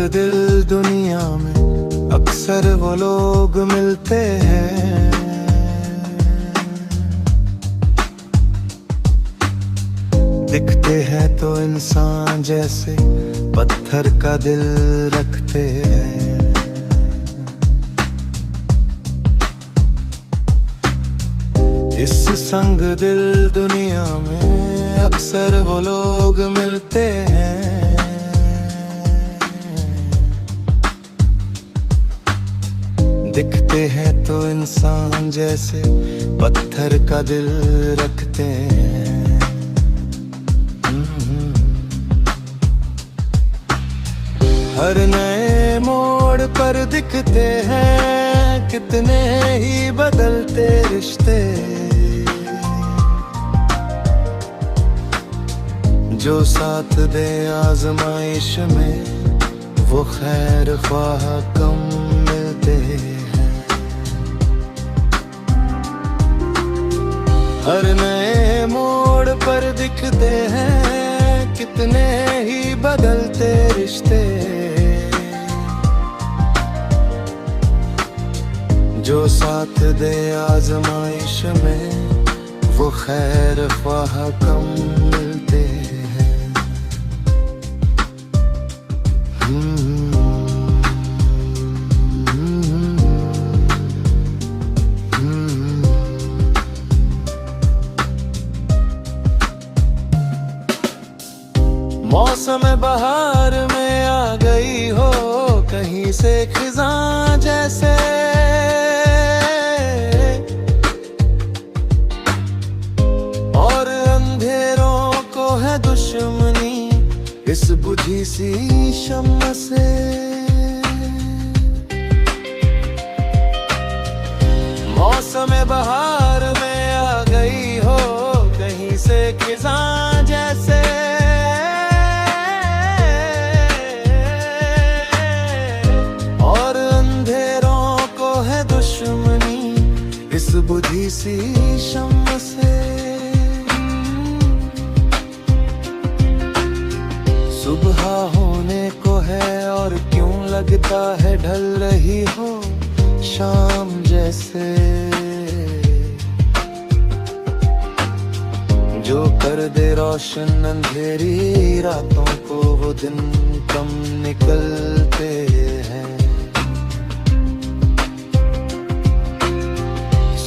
दिल दुनिया में अक्सर वो लोग मिलते हैं, दिखते हैं तो इंसान जैसे, पत्थर का दिल रखते हैं। इस संग दिल दुनिया में अक्सर वो लोग मिलते हैं, दिखते हैं तो इंसान जैसे, पत्थर का दिल रखते हैं। हर नए मोड़ पर दिखते हैं कितने ही बदलते रिश्ते, जो साथ दे आजमाइश में वो खैर ख्वाह कम मिलते हैं। हर नए मोड़ पर दिखते हैं कितने ही बदलते रिश्ते, जो साथ दे आजमाइश में वो खैर ख्वाह कम मिलते हैं। मौसम बहार में आ गई हो कहीं से खिज़ां जैसे, और अंधेरों को है दुश्मनी इस बुझी सी शम्म से। मौसम बहार में आ गई हो कहीं से खिज़ां जैसे, और अंधेरों को है दुश्मनी इस बुझी सी शम्म से। सुबह होने को है और क्यों लगता है ढल रही हो शाम जैसे, जो कर दे रोशन अंधेरी रातों को वो दिन कम निकलते हैं।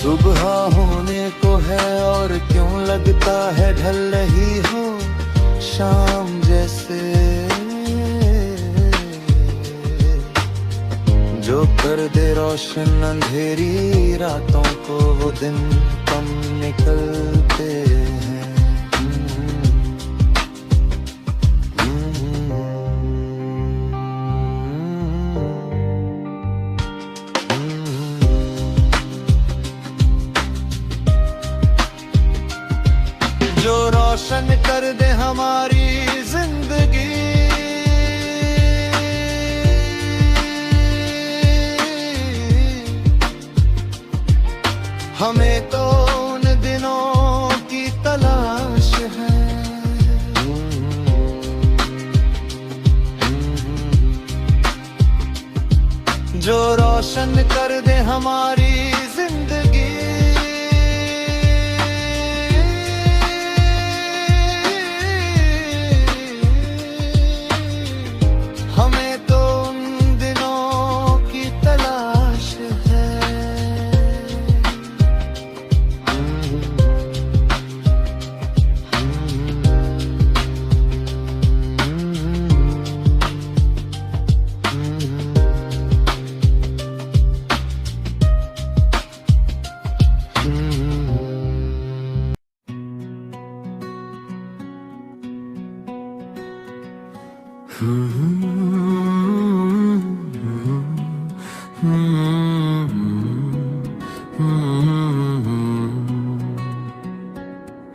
सुबह होने को है और क्यों लगता है ढल रही हो शाम जैसे, जो कर दे रोशन अंधेरी रातों को वो दिन कम निकलते हैं। जो रोशन कर दे हमारी जिंदगी, हमें तो उन दिनों की तलाश है। जो रोशन कर दे हमारी जिंदगी, हमें तो उन दिनों की तलाश है।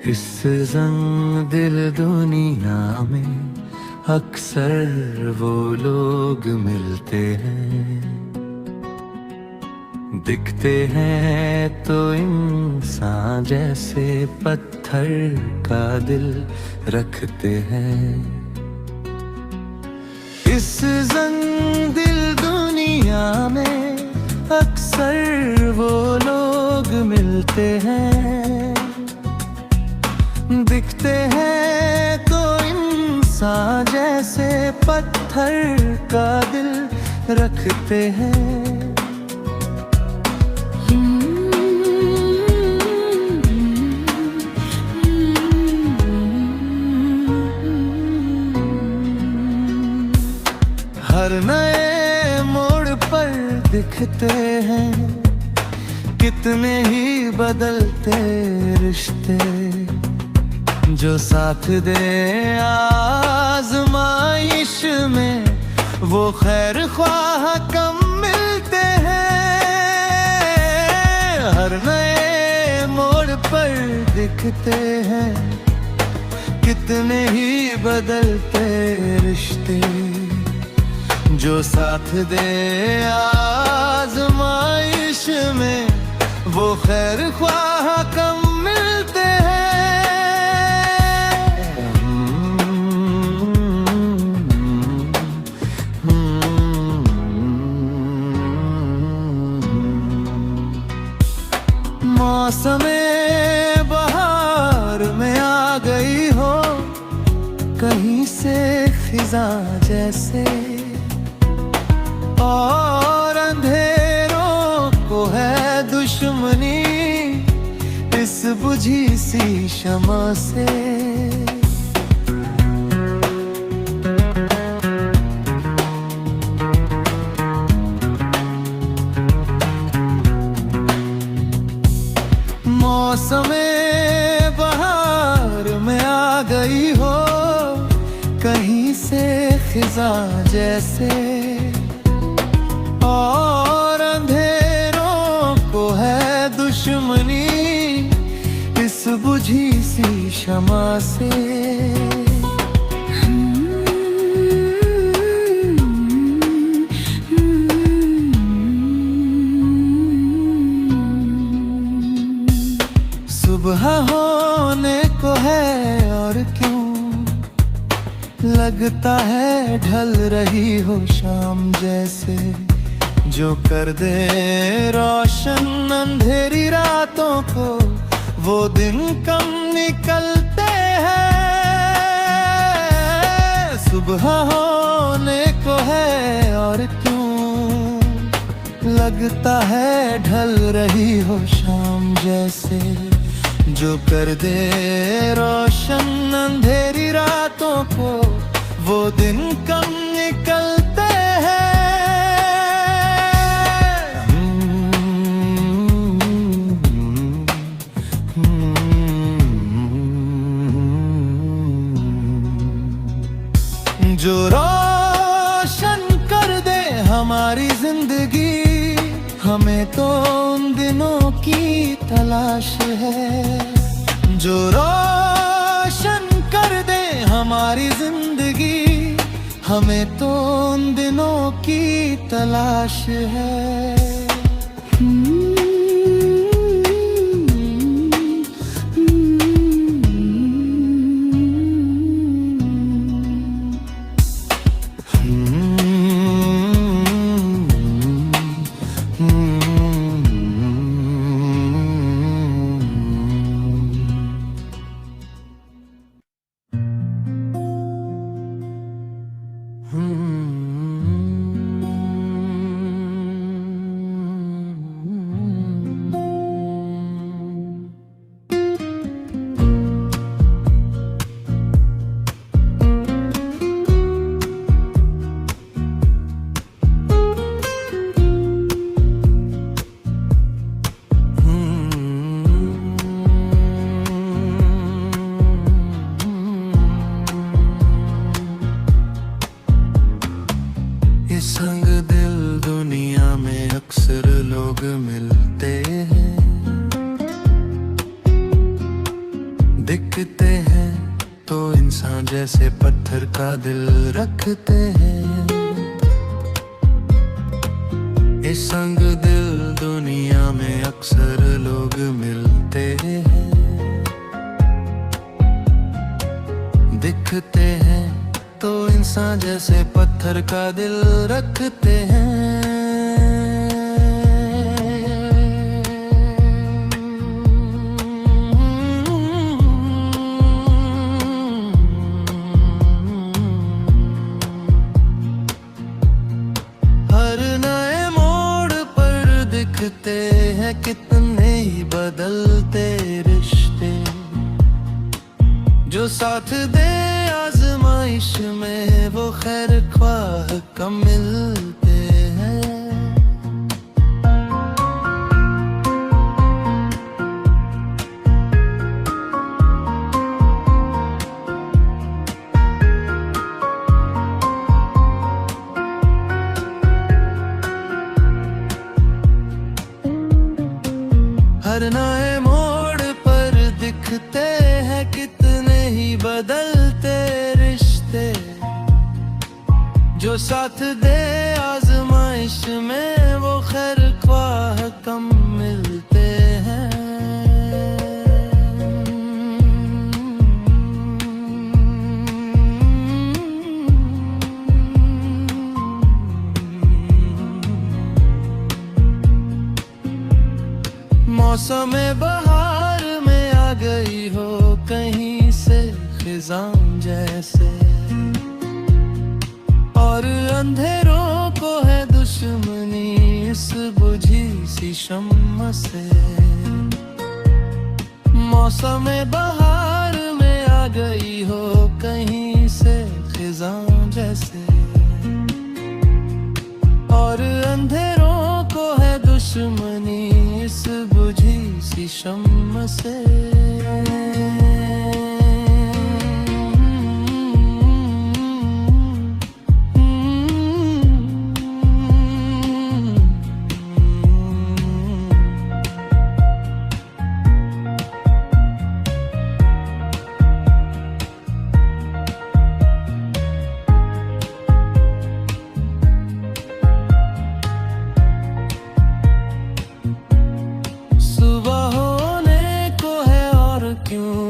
इस जंग दिल दुनिया में अक्सर वो लोग मिलते हैं, दिखते हैं तो इंसान जैसे, पत्थर का दिल रखते हैं। इस जंग रखते हैं। दिखते हैं तो इंसान जैसे, पत्थर का दिल रखते हैं। हर नए मोड़ पर दिखते हैं कितने ही बदलते रिश्ते, जो साथ दे आजमाइश में वो खैर ख्वाह कम मिलते हैं। हर नए मोड़ पर दिखते हैं कितने ही बदलते रिश्ते, जो साथ दे आजमाइश में वो खैर ख्वाह कम मिलते हैं। मौसमे बहार में आ गई हो कहीं से खिजा जैसे, और अंधेरों को है दुश्मनी इस बुझी सी शमा से। मौसमे बहार में आ गई हो कहीं से खिजा जैसे, और अंधेरों को है दुश्मनी इस बुझी सी शमा से। सुबह होने को है और क्यों लगता है ढल रही हो शाम जैसे, जो कर दे रोशन अंधेरी रातों को वो दिन कम निकलते हैं। सुबह होने को है और क्यों लगता है ढल रही हो शाम जैसे, जो कर दे रोशन अंधेरी रातों को वो दिन कम निकलते हैं। जो रोशन कर दे हमारी जिंदगी, हमें तो उन दिनों की तलाश है। जो रोशन कर दे हमारी जिंदगी, हमें तो उन दिनों की तलाश है। संग दिल दुनिया में अक्सर लोग मिलते हैं, दिखते हैं तो इंसान जैसे पत्थर का दिल रखते हैं। इस संग दिल दुनिया में अक्सर लोग मिलते हैं, दिखते हैं तो इंसान जैसे पत्थर का दिल रखते हैं। दिखते हैं कितने ही बदलते रिश्ते, जो साथ दे आजमाइश में वो खैर ख्वाह कम मिलते हैं। हर नए मोड़ पर दिखते हैं कितने ही बदलते रिश्ते, जो साथ दे आजमाइश में वो खैर ख्वाह कम मिलते हैं। मौसम बहार में आ गई हो कहीं से खिजां जैसे, और अंधेरों को है दुश्मनी इस बुझी सी शम्म से। मौसम बहार में आ गई हो कहीं से खिजां जैसे, और अंधेरों को है दुश्मनी इस बुझी सी शम्म से।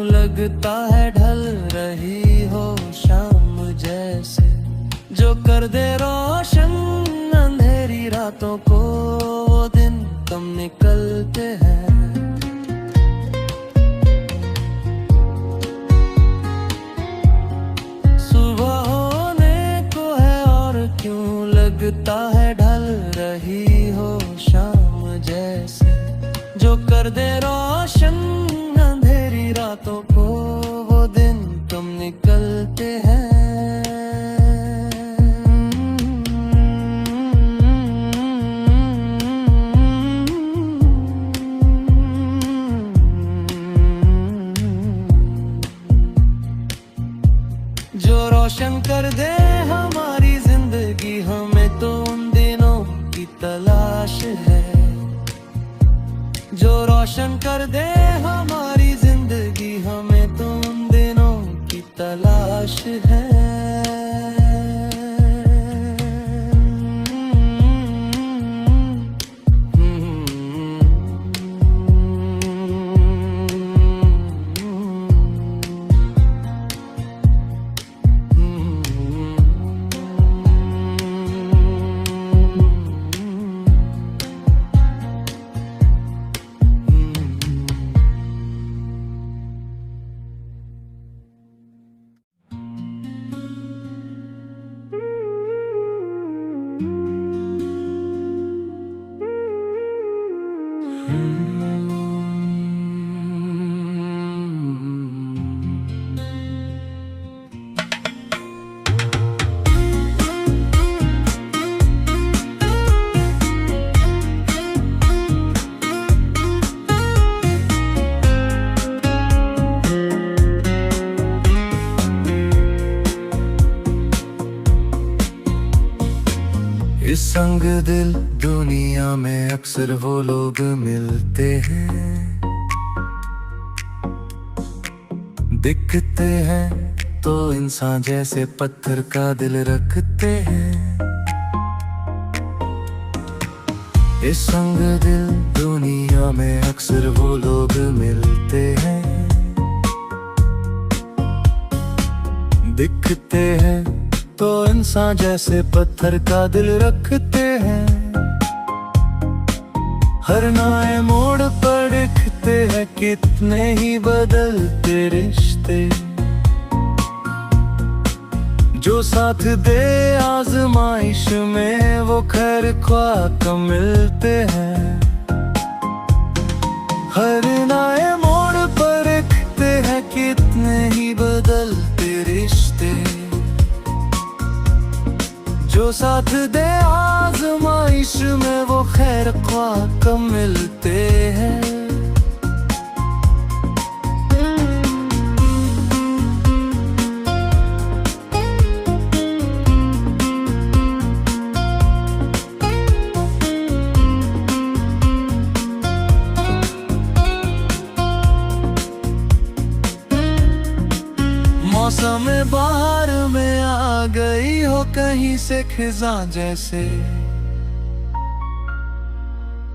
लगता है ढल रही हो शाम जैसे, जो कर दे रोशन अंधेरी रातों को वो दिन कम निकलते हैं। सुबह होने को है और क्यों लगता है ढल रही हो शाम जैसे, जो कर दे रोशन रातों को वो दिन कम निकलते हैं। जो रोशन कर दे हमारी जिंदगी हमें तो उन दिनों की तलाश है, जो रोशन कर दे हमारी जिंदगी हमें तो उन दिनों की तलाश है। इस संग दिल दुनिया में अक्सर वो लोग मिलते हैं, दिखते हैं तो इंसान जैसे पत्थर का दिल रखते हैं। इस संग दिल दुनिया में अक्सर वो लोग मिलते हैं, दिखते हैं तो इंसान जैसे पत्थर का दिल रखते हैं। हर नए मोड़ पर दिखते हैं कितने ही बदलते रिश्ते, जो साथ दे आजमाइश में वो खैर ख्वाह कम मिलते हैं। हर नए मोड़ पर दिखते हैं कितने ही बदलते रिश्ते, जो साथ दे आजमाइश में वो खैर ख्वाह कम मिलते हैं। मौसम बाहर में आ गई हो कहीं से खिज़ां जैसे,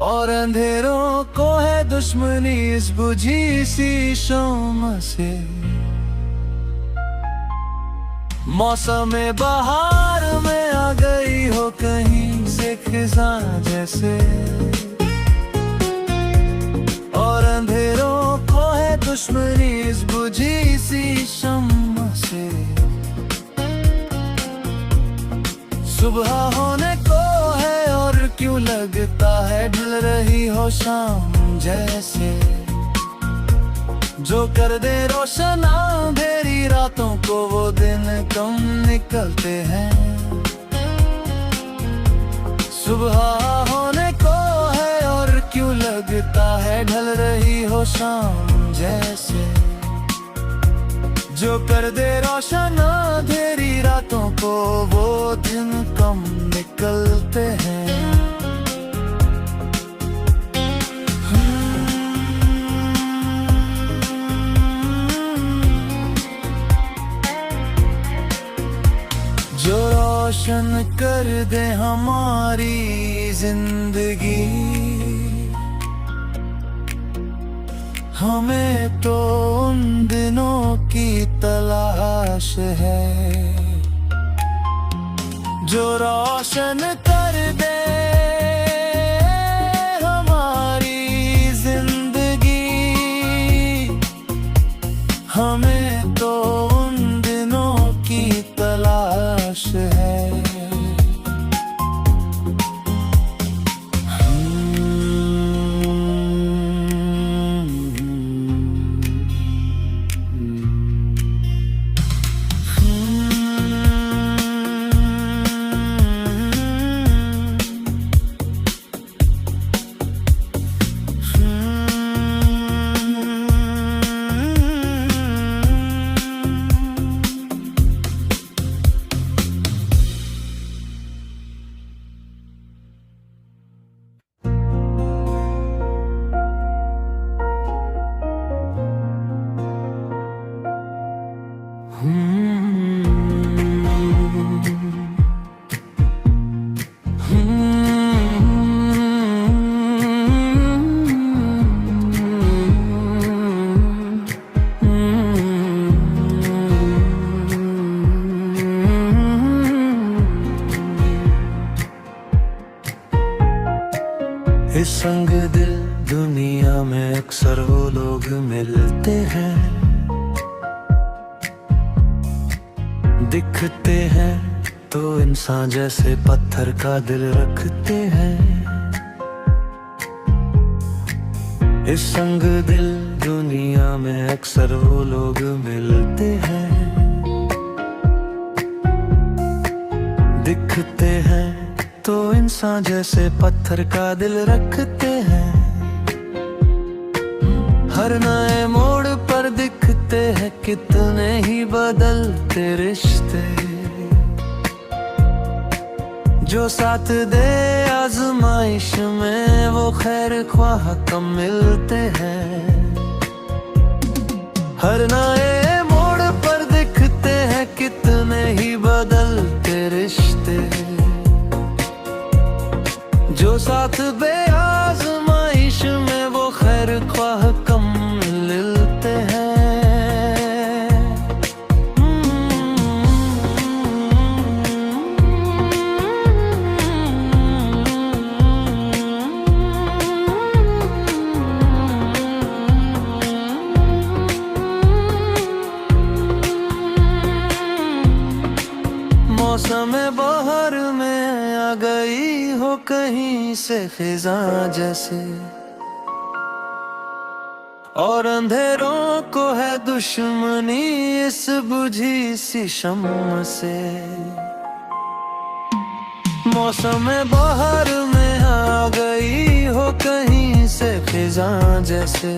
और अंधेरों को है दुश्मनी इस बुझी सी शम्म से। मौसम बाहर में आ गई हो कहीं से खिज़ां जैसे, और अंधेरों को है दुश्मनी इस बुझी सी शम्म से। सुबह होने को है और क्यों लगता है ढल रही हो शाम जैसे, जो कर दे रोशन अंधेरी रातों को वो दिन कम निकलते हैं। सुबह होने को है और क्यों लगता है ढल रही हो शाम जैसे, जो कर दे रोशन अंधेरी रातों को वो दिन कम निकलते हैं। जो रोशन कर दे हमारी जिंदगी, हमें तो उन दिनों की तलाश है, जो रोशन कर दे हमारी जिंदगी, हमें तो उन दिनों की तलाश है। इस संग दिल दुनिया में अक्सर वो लोग मिलते हैं, दिखते हैं तो इंसान जैसे पत्थर का दिल रखते हैं। इस संग दिल दुनिया में अक्सर वो लोग मिलते हैं, दिखते हैं तो इंसान जैसे पत्थर का दिल रखते हैं। हर नए मोड़ पर दिखते हैं कितने ही बदलते रिश्ते, जो साथ दे आजमाइश में वो खैर ख्वाह कम मिलते हैं। हर नए मोड़ पर दिखते हैं कितने ही बदलते रिश्ते, जो साथ बे आजमाइश में वो खैर ख्वाह कम मिलते हैं। मौसम बहार में आ गई हो कहीं से खिज़ां जैसे, और अंधेरों को है दुश्मनी इस बुझी सी शम्म से। मौसम बहार में आ गई हो कहीं से खिजां जैसे,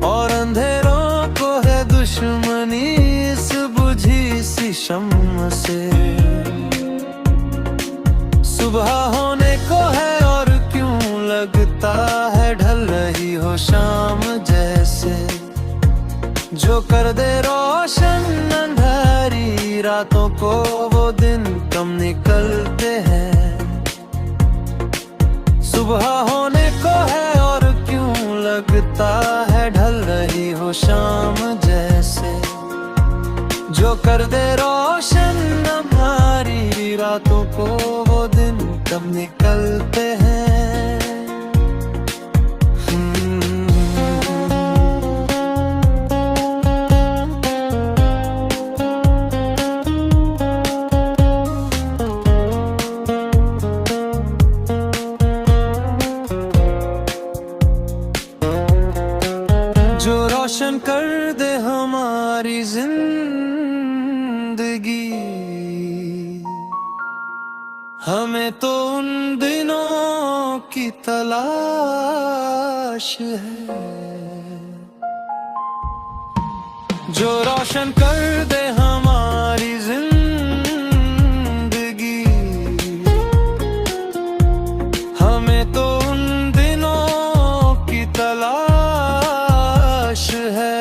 और अंधेरों को है दुश्मनी इस बुझी सी शम्म से। सुबह होने को है और क्यों लगता है ढल रही हो शाम जैसे, जो कर दे रोशन अंधारी रातों को वो दिन कम निकलते हैं। सुबह होने को है और क्यों लगता है ढल रही हो शाम जैसे, जो कर दे रोशन हमारी रातों को वो दिन कब निकलते हैं। जो रोशन कर दे हमारी जिंदगी, हमें तो उन दिनों की तलाश है। जो रोशन कर दे हमारी जिंदगी, हमें तो उन दिनों की तलाश है।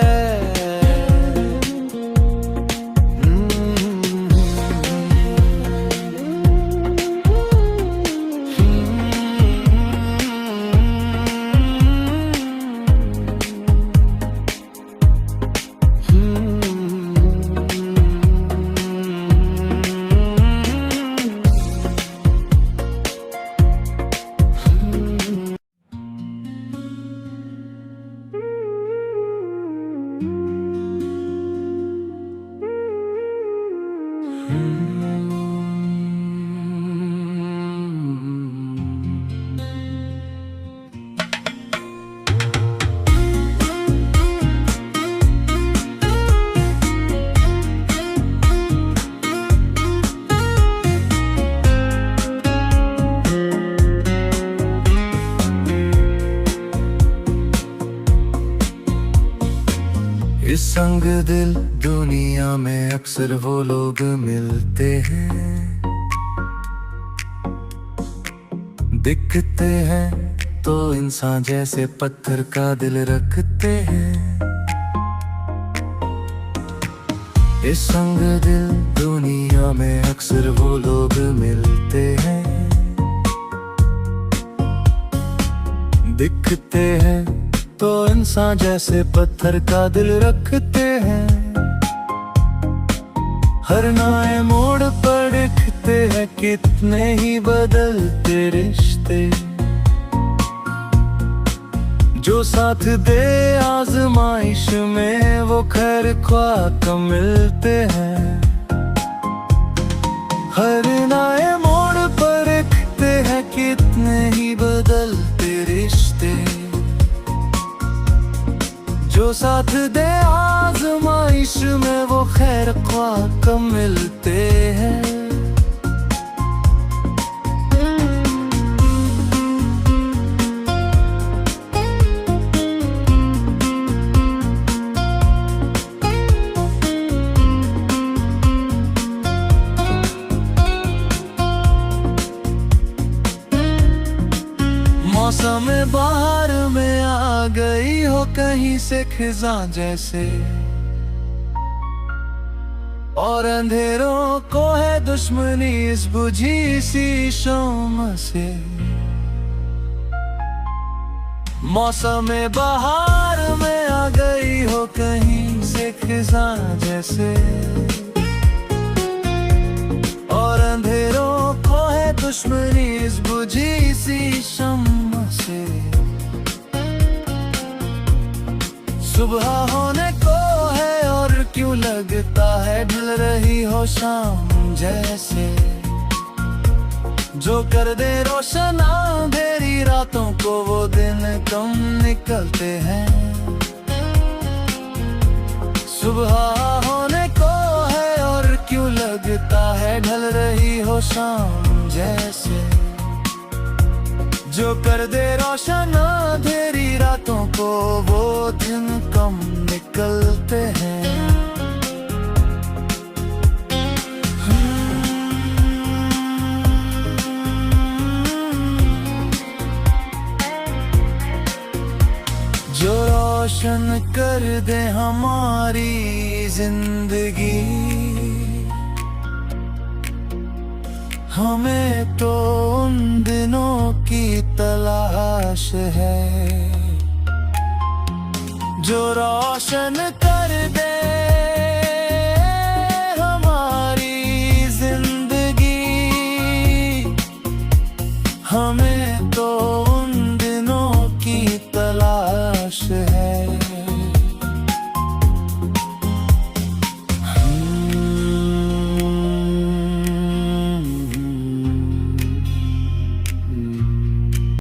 इस संग दिल दुनिया में अक्सर वो लोग मिलते हैं, दिखते हैं तो इंसान जैसे पत्थर का दिल रखते हैं। इस संग दिल दुनिया में अक्सर वो लोग मिलते हैं, दिखते हैं तो इंसान जैसे पत्थर का दिल रखते हैं। हर नए मोड़ पर दिखते हैं कितने ही बदलते रिश्ते, जो साथ दे आजमाइश में वो खैर ख्वाह कम मिलते हैं। हर नए मोड़ पर दिखते हैं कितने ही बदलते रिश्ते, जो साथ दे आजमाइश में वो खैर ख्वाह कम मिलते हैं। मौसम बहार में आ गई हो कहीं से खिजां जैसे, और अंधेरों को है दुश्मनी इस बुझी सी शम्म से। मौसम बहार में आ गई हो कहीं से खिजां जैसे, और अंधेरों को है दुश्मनी इस बुझी सी शम्म से। सुबह होने को है और क्यों लगता है ढल रही हो शाम जैसे, जो कर दे रोशन अंधेरी रातों को, वो दिन कम निकलते हैं। सुबह होने को है और क्यों लगता है ढल रही हो शाम जैसे। जो कर दे रोशन अंधेरी रातों को, वो दिन कम निकलते हैं। जो रोशन कर दे हमारी जिंदगी, हमें तो उन दिनों की तलाश है। जो रोशन कर दे हमारी जिंदगी, हमें तो उन दिनों की तलाश है।